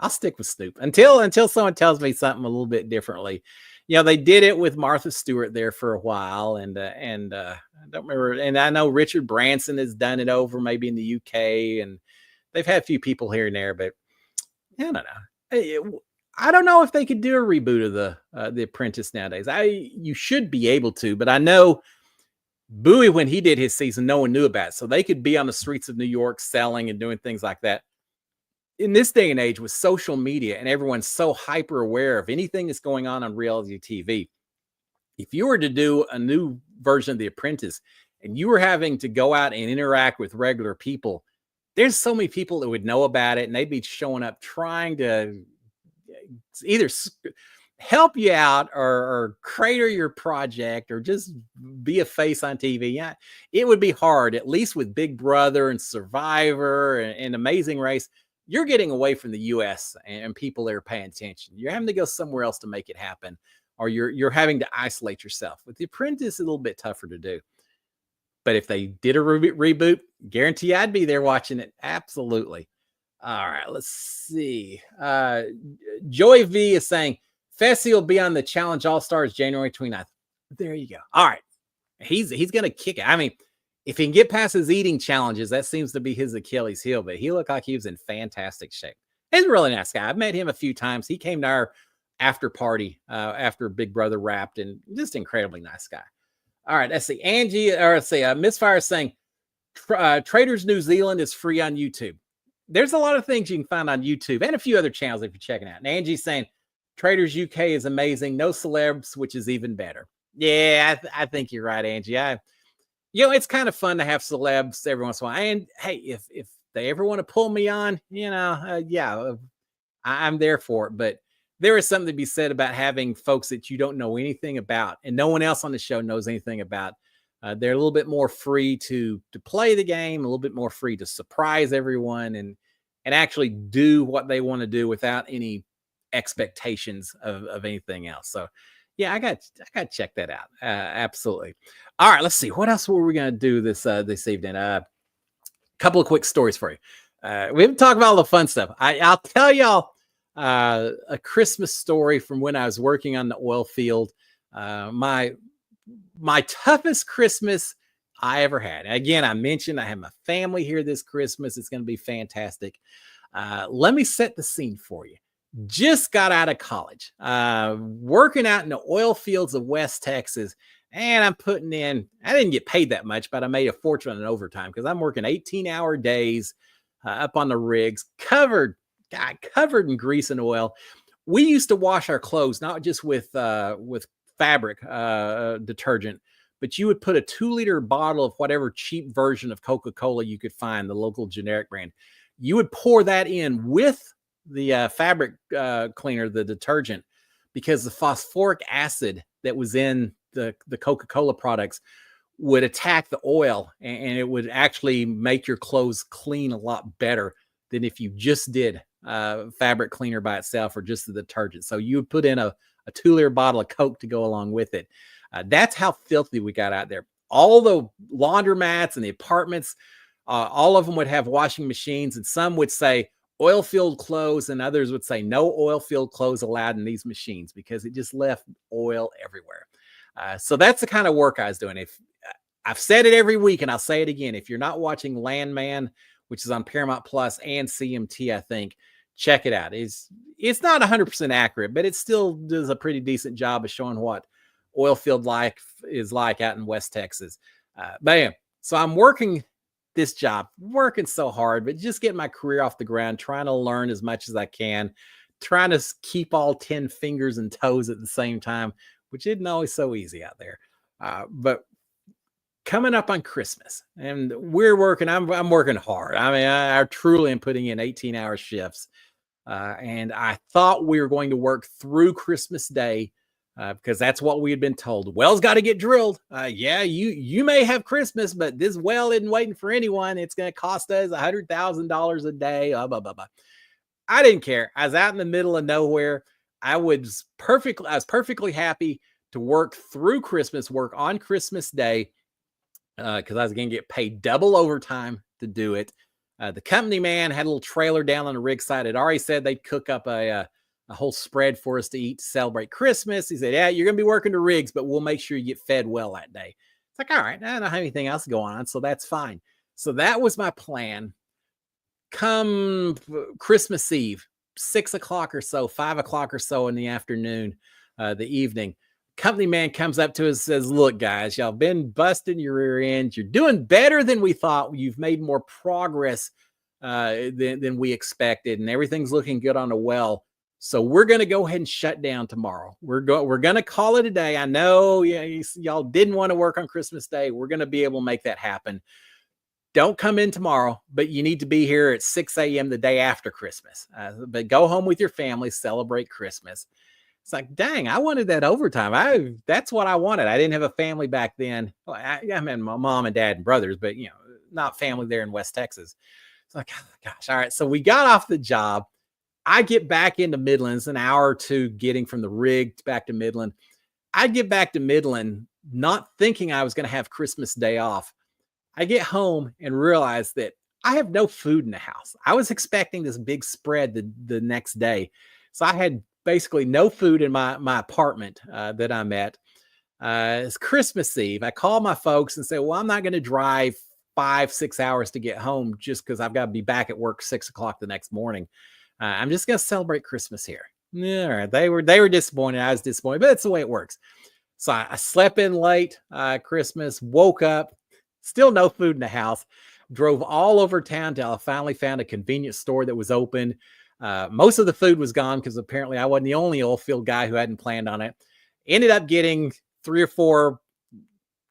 Speaker 1: stick with Snoop until someone tells me something a little bit differently. They did it with Martha Stewart there for a while, and I don't remember. And I know Richard Branson has done it over maybe in the UK, and they've had a few people here and there, but I don't know. I don't know if they could do a reboot of the Apprentice nowadays. You should be able to, but I know Bowie, when he did his season, no one knew about it. So they could be on the streets of New York selling and doing things like that. In this day and age with social media and everyone's so hyper aware of anything that's going on reality TV, if you were to do a new version of The Apprentice and you were having to go out and interact with regular people, there's so many people that would know about it, and they'd be showing up trying to either help you out or crater your project or just be a face on TV. Yeah, it would be hard, at least with Big Brother and Survivor and Amazing Race. You're getting away from the US and people that are paying attention. You're having to go somewhere else to make it happen, or you're having to isolate yourself. With The Apprentice, it's a little bit tougher to do. But if they did a reboot, guarantee I'd be there watching it. Absolutely. All right, let's see. Joey V is saying Fessy will be on the Challenge All-Stars January 29th. There you go. All right. He's going to kick it. I mean, if he can get past his eating challenges, that seems to be his Achilles heel, but he looked like he was in fantastic shape. He's a really nice guy. I've met him a few times. He came to our after party after Big Brother wrapped, and just incredibly nice guy. All right, let's see. Miss Fire is saying Traders New Zealand is free on YouTube. There's a lot of things you can find on YouTube and a few other channels if you're checking out. And Angie's saying Traders UK is amazing. No celebs, which is even better. Yeah, I think you're right, Angie. It's kind of fun to have celebs every once in a while. And hey, if they ever want to pull me on, I'm there for it. But there is something to be said about having folks that you don't know anything about and no one else on the show knows anything about. They're a little bit more free to play the game, a little bit more free to surprise everyone and actually do what they want to do without any expectations of anything else. So yeah, I got to check that out. Absolutely. All right, let's see. What else were we going to do this evening? A couple of quick stories for you. We haven't talked about all the fun stuff. I'll tell y'all a Christmas story from when I was working on the oil field. My toughest Christmas I ever had. Again, I mentioned I have my family here this Christmas. It's going to be fantastic. Let me set the scene for you. Just got out of college, working out in the oil fields of West Texas. And I'm putting in, I didn't get paid that much, but I made a fortune in overtime because I'm working 18-hour days up on the rigs, covered in grease and oil. We used to wash our clothes, not just with fabric detergent, but you would put a 2-liter bottle of whatever cheap version of Coca-Cola you could find, the local generic brand. You would pour that in with the fabric cleaner, the detergent, because the phosphoric acid that was in the Coca-Cola products would attack the oil, and it would actually make your clothes clean a lot better than if you just did fabric cleaner by itself or just the detergent. So you would put in a 2-liter bottle of Coke to go along with it. That's how filthy we got out there. All the laundromats and the apartments, all of them would have washing machines, and some would say oil-filled clothes, and others would say no oil-filled clothes allowed in these machines because it just left oil everywhere. So that's the kind of work I was doing. If I've said it every week, and I'll say it again, if you're not watching Landman, which is on Paramount Plus and CMT, I think, check it out. It's not 100% accurate, but it still does a pretty decent job of showing what oil field life is like out in West Texas. Bam. So I'm working this job, working so hard, but just getting my career off the ground, trying to learn as much as I can, trying to keep all 10 fingers and toes at the same time, which isn't always so easy out there. But coming up on Christmas, and we're working, I'm working hard. I mean, I truly am putting in 18-hour shifts. And I thought we were going to work through Christmas Day because that's what we had been told. The well's got to get drilled. Yeah, you may have Christmas, but this well isn't waiting for anyone. It's going to cost us $100,000 a day. Blah, blah, blah. I didn't care. I was out in the middle of nowhere. I was perfectly happy to work through Christmas, work on Christmas Day, because I was going to get paid double overtime to do it. The company man had a little trailer down on the rig site. Had already said they'd cook up a whole spread for us to eat to celebrate Christmas. He said, yeah, you're going to be working the rigs, but we'll make sure you get fed well that day. It's like, all right, I don't have anything else going on, so that's fine. So that was my plan. Come Christmas Eve, 6 o'clock or so, 5 o'clock or so in the afternoon, the evening, company man comes up to us and says, look, guys, y'all been busting your rear ends. You're doing better than we thought. You've made more progress than we expected, and everything's looking good on the well. So we're going to go ahead and shut down tomorrow. We're going to call it a day. I know y'all didn't want to work on Christmas Day. We're going to be able to make that happen. Don't come in tomorrow, but you need to be here at 6 a.m. the day after Christmas. But go home with your family, celebrate Christmas. It's like, dang, I wanted that overtime. That's what I wanted. I didn't have a family back then. Well, I mean, my mom and dad and brothers, but not family there in West Texas. It's like, oh, gosh, all right. So we got off the job. I get back into Midland, an hour or two getting from the rig back to Midland. I get back to Midland, not thinking I was going to have Christmas Day off. I get home and realize that I have no food in the house. I was expecting this big spread the next day. So I had basically no food in my apartment that I'm at. It's Christmas Eve. I call my folks and say, well, I'm not going to drive 5-6 hours to get home just because I've got to be back at work 6 o'clock the next morning. I'm just going to celebrate Christmas here. All right. They were disappointed. I was disappointed, but that's the way it works. So I slept in late Christmas, woke up, still no food in the house, drove all over town till I finally found a convenience store that was open. Most of the food was gone because apparently I wasn't the only oil field guy who hadn't planned on it. Ended up getting 3 or 4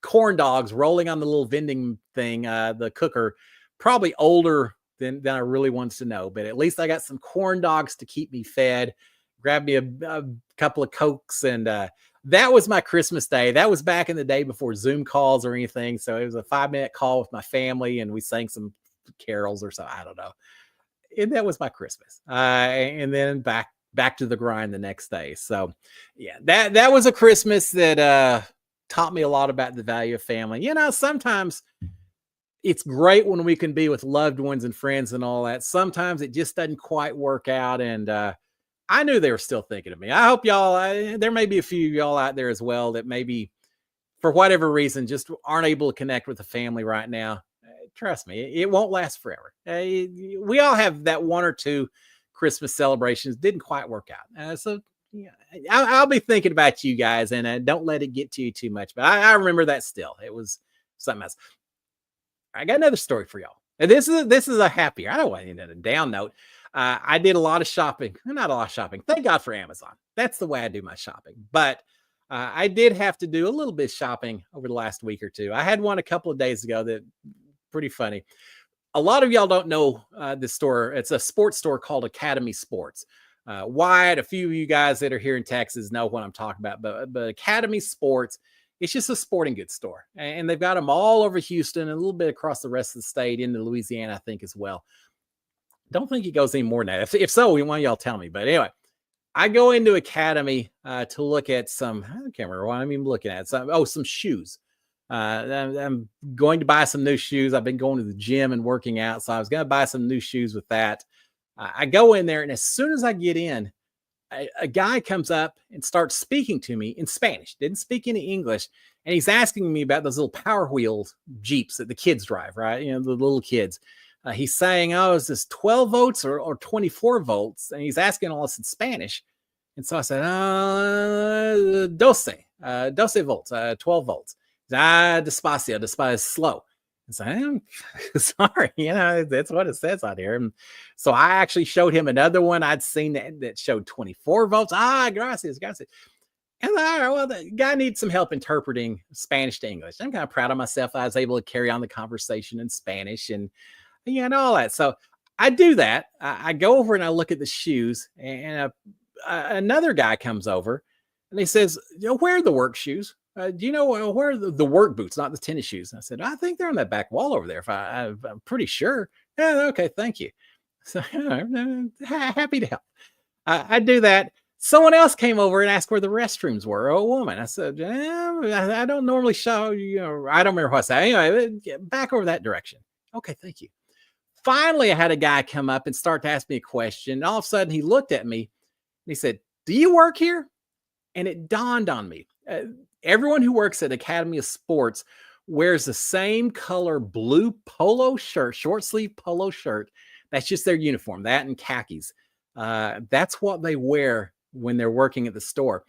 Speaker 1: corn dogs rolling on the little vending thing, the cooker, probably older than I really wanted to know, but at least I got some corn dogs to keep me fed. Grabbed me a couple of Cokes, and that was my Christmas Day. That was back in the day before Zoom calls or anything. So it was a 5-minute call with my family, and we sang some carols or so. I don't know. And that was my Christmas. And then back to the grind the next day. So yeah, that was a Christmas that taught me a lot about the value of family. Sometimes it's great when we can be with loved ones and friends and all that. Sometimes it just doesn't quite work out. And I knew they were still thinking of me. I hope y'all, there may be a few of y'all out there as well that maybe for whatever reason just aren't able to connect with the family right now. Trust me, it won't last forever. We all have that one or two Christmas celebrations didn't quite work out. So yeah, I'll be thinking about you guys, and don't let it get to you too much. But I remember that still. It was something else. I got another story for y'all. And this is a happier. I don't want to end on a down note. I did a lot of shopping. Not a lot of shopping. Thank God for Amazon. That's the way I do my shopping. But I did have to do a little bit of shopping over the last week or two. I had one a couple of days ago that pretty funny. A lot of y'all don't know this store. It's a sports store called Academy Sports. Wyatt, a few of you guys that are here in Texas know what I'm talking about. But Academy Sports, it's just a sporting goods store. And they've got them all over Houston and a little bit across the rest of the state into Louisiana, I think, as well. Don't think it goes any more than that. If so, one of y'all tell me. But anyway, I go into Academy to look at some, I can't remember what I'm even looking at. Some shoes. I'm going to buy some new shoes. I've been going to the gym and working out, so I was going to buy some new shoes with that. I go in there, and as soon as I get in, a guy comes up and starts speaking to me in Spanish. Didn't speak any English, and he's asking me about those little Power Wheels Jeeps that the kids drive, right? You know, the little kids. He's saying, "Oh, is this 12 volts or 24 volts?" And he's asking all this in Spanish. And so I said, 12 volts, 12 volts. Despacio, slow. And so I'm sorry, that's what it says on here. And so I actually showed him another one I'd seen that showed 24 volts. Gracias. And well, the guy needs some help interpreting Spanish to English. I'm kind of proud of myself. I was able to carry on the conversation in Spanish and all that. So I do that. I go over and I look at the shoes, and another guy comes over and he says, where are the work shoes? Do you know where are the work boots, not the tennis shoes? And I said, I think they're on that back wall over there. I'm pretty sure. Yeah, okay, thank you. So happy to help. I do that. Someone else came over and asked where the restrooms were. A woman. I said, I don't normally show you. I don't remember what I said. Anyway, back over that direction. Okay, thank you. Finally, I had a guy come up and start to ask me a question. And all of a sudden, he looked at me and he said, do you work here? And it dawned on me. Everyone who works at Academy of Sports wears the same color blue polo shirt, short sleeve polo shirt. That's just their uniform, that and khakis. That's what they wear when they're working at the store.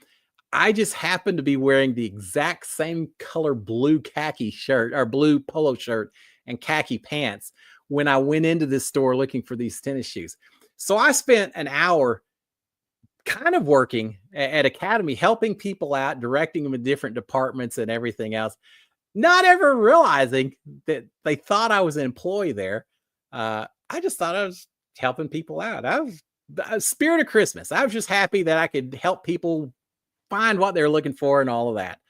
Speaker 1: I just happen to be wearing the exact same color blue khaki shirt or blue polo shirt and khaki pants when I went into this store looking for these tennis shoes. So I spent an hour kind of working at Academy, helping people out, directing them in different departments and everything else, not ever realizing that they thought I was an employee there. I just thought I was helping people out. I was spirit of Christmas. I was just happy that I could help people find what they're looking for and all of that.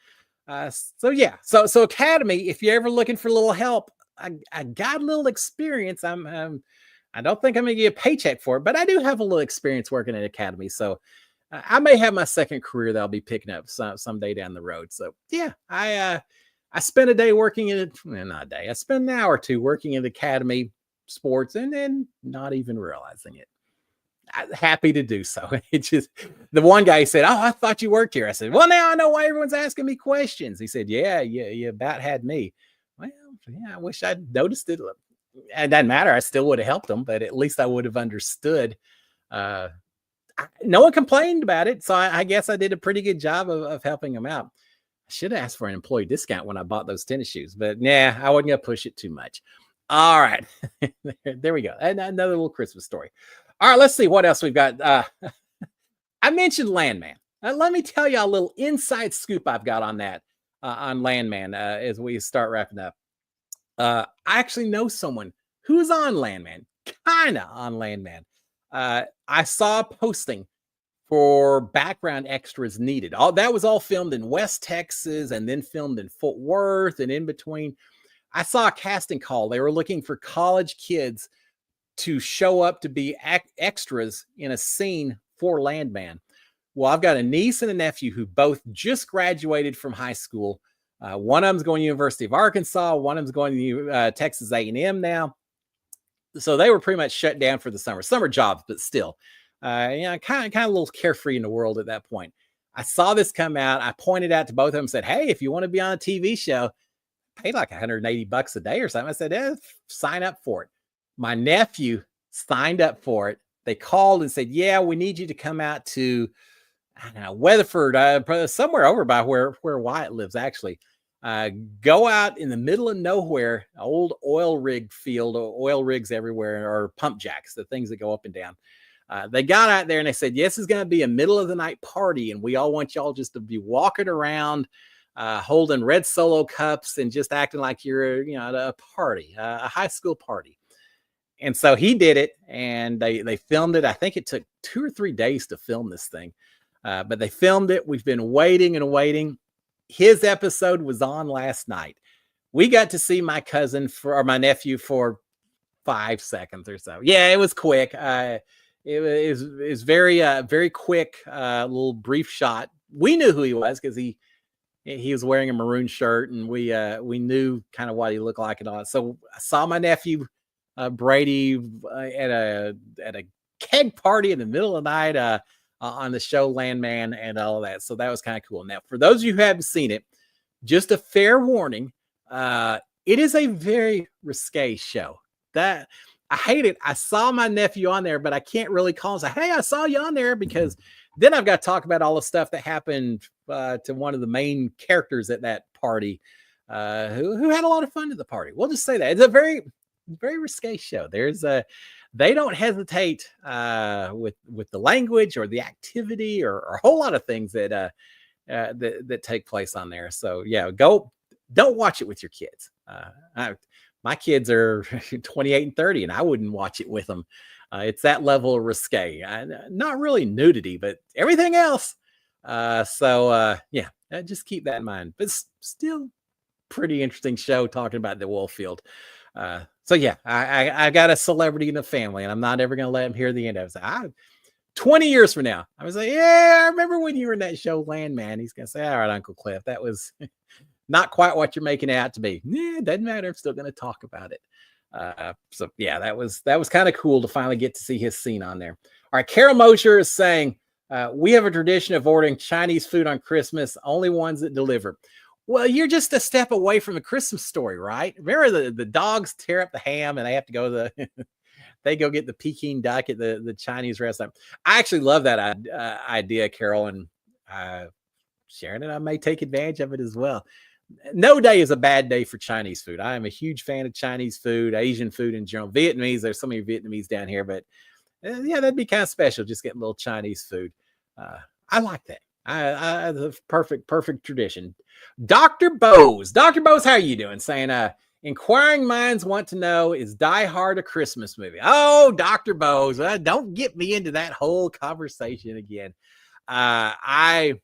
Speaker 1: So Academy, if you're ever looking for a little help, I got a little experience. I don't think I'm going to get a paycheck for it, but I do have a little experience working at Academy. So I may have my second career that I'll be picking up someday down the road. So yeah, I spent a day working in not a day. I spent an hour or two working at Academy Sports and then not even realizing it. I'm happy to do so. It just, the one guy said, "Oh, I thought you worked here." I said, "Well, now I know why everyone's asking me questions." He said, "Yeah, you about had me." Well, yeah, I wish I'd noticed it. It doesn't matter. I still would have helped them, but at least I would have understood. No one complained about it. So I guess I did a pretty good job of helping them out. I should have asked for an employee discount when I bought those tennis shoes, but yeah, I wasn't going to push it too much. All right. There we go. Another little Christmas story. All right, let's see what else we've got. I mentioned Landman. Let me tell you a little inside scoop I've got on that, on Landman, as we start wrapping up. I actually know someone who's on Landman, kind of on Landman. I saw a posting for background extras needed. That was all filmed in West Texas and then filmed in Fort Worth and in between. I saw a casting call. They were looking for college kids to show up to be extras in a scene for Landman. Well, I've got a niece and a nephew who both just graduated from high school. One of them's going to University of Arkansas. One of them's going to Texas A&M now. So they were pretty much shut down for the summer jobs, but still, kind of a little carefree in the world at that point. I saw this come out. I pointed out to both of them, said, "Hey, if you want to be on a TV show, paid like $180 a day or something. I said, sign up for it. My nephew signed up for it. They called and said, yeah, we need you to come out to, I don't know, Weatherford, somewhere over by where Wyatt lives, actually. Go out in the middle of nowhere, old oil rig field, oil rigs everywhere, or pump jacks, the things that go up and down. They got out there and they said, yes, it's going to be a middle of the night party. And we all want y'all just to be walking around, holding red Solo cups and just acting like you're, at a party, a high school party. And so he did it, and they filmed it. I think it took 2 or 3 days to film this thing, but they filmed it. We've been waiting and waiting. His episode was on last night. We got to see my my nephew for 5 seconds or so. Yeah, it was quick. It was very, very quick, little brief shot. We knew who he was because he was wearing a maroon shirt, and we knew kind of what he looked like and all that. So I saw my nephew Brady at a keg party in the middle of the night on the show Landman and all of that. So that was kind of cool. Now, for those of you who haven't seen it, just a fair warning, it is a very risque show. That I hate it. I saw my nephew on there, but I can't really call and say, hey, I saw you on there, because then I've got to talk about all the stuff that happened to one of the main characters at that party, who had a lot of fun at the party. We'll just say that. It's a very, very risque show. They don't hesitate with the language or the activity or a whole lot of things that take place on there. So yeah, don't watch it with your kids. My kids are 28 and 30, and I wouldn't watch it with them. It's that level of risque. Not really nudity, but everything else. Yeah, just keep that in mind. But still pretty interesting show talking about the oil field. So yeah, I got a celebrity in the family, and I'm not ever going to let him hear the end of it. 20 years from now, I was like, yeah, I remember when you were in that show Landman. He's going to say, all right, Uncle Cliff, that was not quite what you're making it out to be. Yeah, it doesn't matter. I'm still going to talk about it. So yeah, that was kind of cool to finally get to see his scene on there. All right, Carol Mosher is saying, we have a tradition of ordering Chinese food on Christmas, only ones that deliver. Well, you're just a step away from the Christmas story, right? Remember the dogs tear up the ham and they have to go to they go get the Peking duck at the Chinese restaurant. I actually love that idea, Carol, and Sharon and I may take advantage of it as well. No day is a bad day for Chinese food. I am a huge fan of Chinese food, Asian food in general. Vietnamese, there's so many Vietnamese down here, but yeah, that'd be kind of special. Just getting a little Chinese food. I like that. The perfect tradition. Dr. Bose, how are you doing? Saying, inquiring minds want to know, is Die Hard a Christmas movie? Oh, Dr. Bose, don't get me into that whole conversation again. I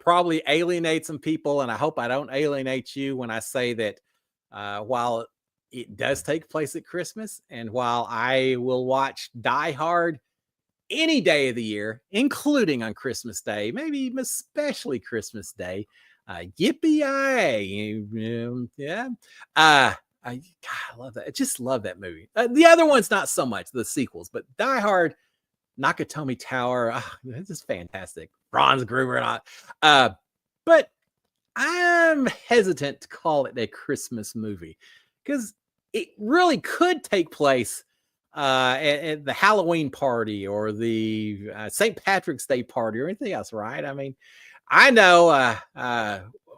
Speaker 1: probably alienate some people, and I hope I don't alienate you when I say that while it does take place at Christmas, and while I will watch Die Hard any day of the year, including on Christmas Day, maybe especially Christmas Day, yippee-yi, yeah. I love that. I just love that movie. The other one's not so much, the sequels, but Die Hard, Nakatomi Tower, this is fantastic. Franz Gruber and all. But I'm hesitant to call it a Christmas movie because it really could take place at the Halloween party or the St. Patrick's Day party or anything else, right? I mean, I know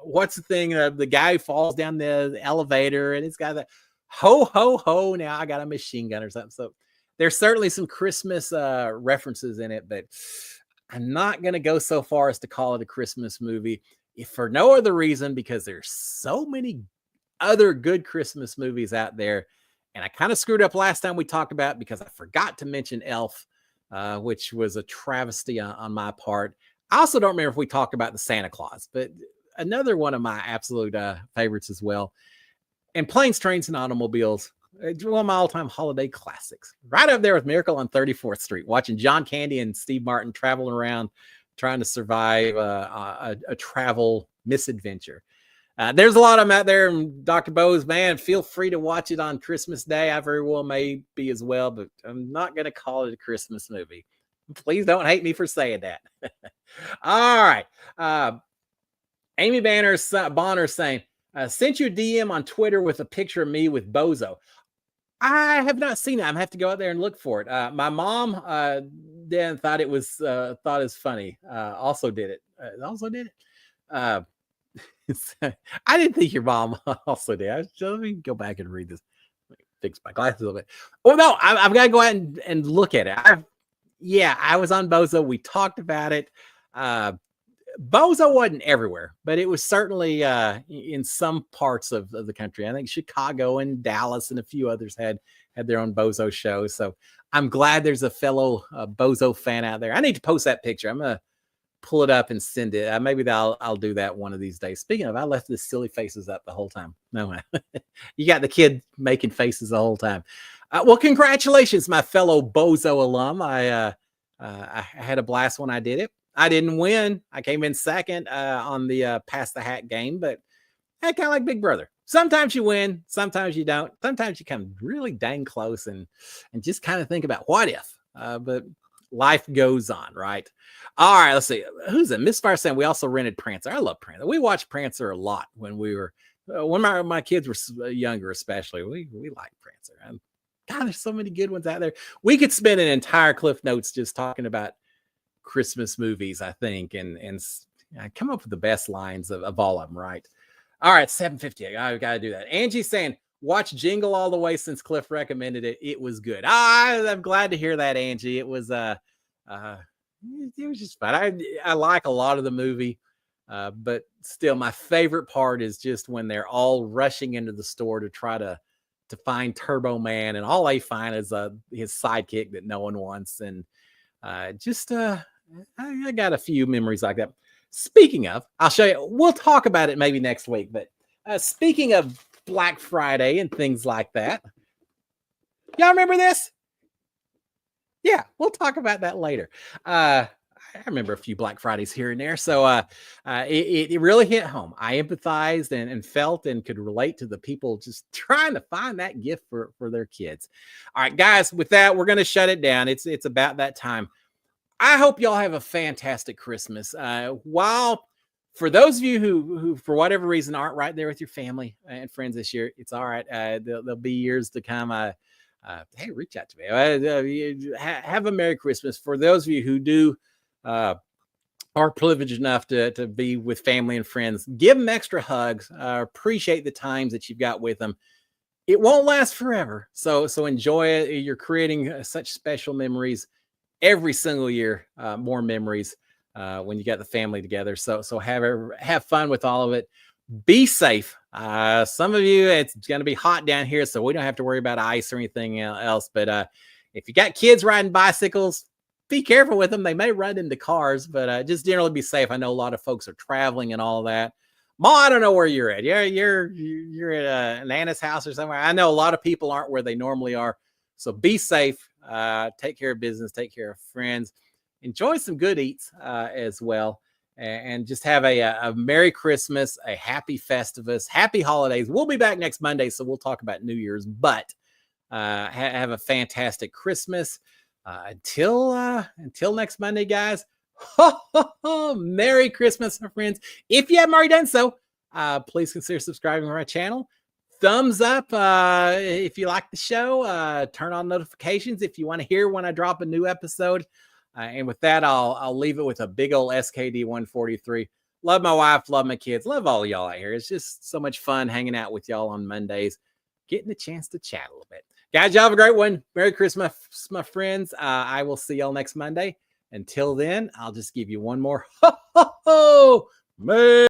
Speaker 1: what's the thing? The guy who falls down the elevator and it's got the ho, ho, ho. Now I got a machine gun or something. So there's certainly some Christmas references in it, but I'm not going to go so far as to call it a Christmas movie, if for no other reason, because there's so many other good Christmas movies out there. And I kind of screwed up last time we talked about it because I forgot to mention Elf, which was a travesty on my part. I also don't remember if we talked about the Santa Claus, but another one of my absolute favorites as well. And Planes, Trains, and Automobiles, one of my all-time holiday classics. Right up there with Miracle on 34th Street, watching John Candy and Steve Martin traveling around trying to survive a travel misadventure. There's a lot of them out there, and Dr. Bose, man, feel free to watch it on Christmas Day. I very well may be as well, but I'm not going to call it a Christmas movie. Please don't hate me for saying that. All right. Amy Bonner saying, Sent you a DM on Twitter with a picture of me with Bozo. I have not seen it. I'm gonna have to go out there and look for it. My mom then thought it was funny. Also did it. Also did it. Uh, I didn't think your mom also did. Let me go back and read this. Let me fix my glasses a little bit. Oh no, I've got to go out and look at it. I was on Bozo. We talked about it. Bozo wasn't everywhere, but it was certainly in some parts of the country. I think Chicago and Dallas and a few others had their own Bozo shows. So I'm glad there's a fellow Bozo fan out there. I need to post that picture. I'm gonna pull it up and send it. Maybe I'll do that one of these days. Speaking of, I left the silly faces up the whole time. No, you got the kid making faces the whole time. Well, congratulations, my fellow Bozo alum. I had a blast when I did it. I didn't win. I came in second on the Pass the Hat game, but kind of like Big Brother. Sometimes you win, sometimes you don't. Sometimes you come really dang close and just kind of think about what if. But life goes on, right? All right, let's see. Who's it? Miss Fire saying we also rented Prancer. I love Prancer. We watched Prancer a lot when we were when my kids were younger, especially. We like Prancer. And God, there's so many good ones out there. We could spend an entire Cliff Notes just talking about Christmas movies, I think, and come up with the best lines of all of them, right? All right, 750. I got to do that. Angie's saying, watch Jingle All the Way since Cliff recommended it. It was good. I'm glad to hear that, Angie. It was it was just fun. I like a lot of the movie, but still, my favorite part is just when they're all rushing into the store to try to find Turbo Man, and all they find is his sidekick that no one wants, and I got a few memories like that. Speaking of, I'll show you. We'll talk about it maybe next week. But speaking of Black Friday and things like that, y'all remember this? Yeah, we'll talk about that later. I remember a few Black Fridays here and there. So it really hit home. I empathized and felt and could relate to the people just trying to find that gift for their kids. All right, guys, with that, we're going to shut it down. It's about that time. I hope y'all have a fantastic Christmas. While for those of you who for whatever reason aren't right there with your family and friends this year, it's all right. There'll be years to come. Hey, reach out to me. Have a Merry Christmas. For those of you who do are privileged enough to be with family and friends, give them extra hugs. Appreciate the times that you've got with them. It won't last forever, so enjoy it. You're creating such special memories every single year, more memories when you got the family together. So have fun with all of it. Be safe. Some of you, it's going to be hot down here, so we don't have to worry about ice or anything else. But if you got kids riding bicycles, be careful with them. They may run into cars, but just generally be safe. I know a lot of folks are traveling and all that. Ma, I don't know where you're at. You're at Nana's house or somewhere. I know a lot of people aren't where they normally are. So be safe. Take care of business. Take care of friends. Enjoy some good eats as well. And just have a Merry Christmas, a Happy Festivus, Happy Holidays. We'll be back next Monday, so we'll talk about New Year's. But have a fantastic Christmas. Until next Monday, guys. Merry Christmas, my friends. If you haven't already done so, please consider subscribing to our channel. Thumbs up if you like the show. Turn on notifications if you want to hear when I drop a new episode. And with that, I'll leave it with a big old SKD 143. Love my wife, love my kids, love all of y'all out here. It's just so much fun hanging out with y'all on Mondays, getting the chance to chat a little bit. Guys, y'all have a great one. Merry Christmas, my friends. I will see y'all next Monday. Until then, I'll just give you one more. Merry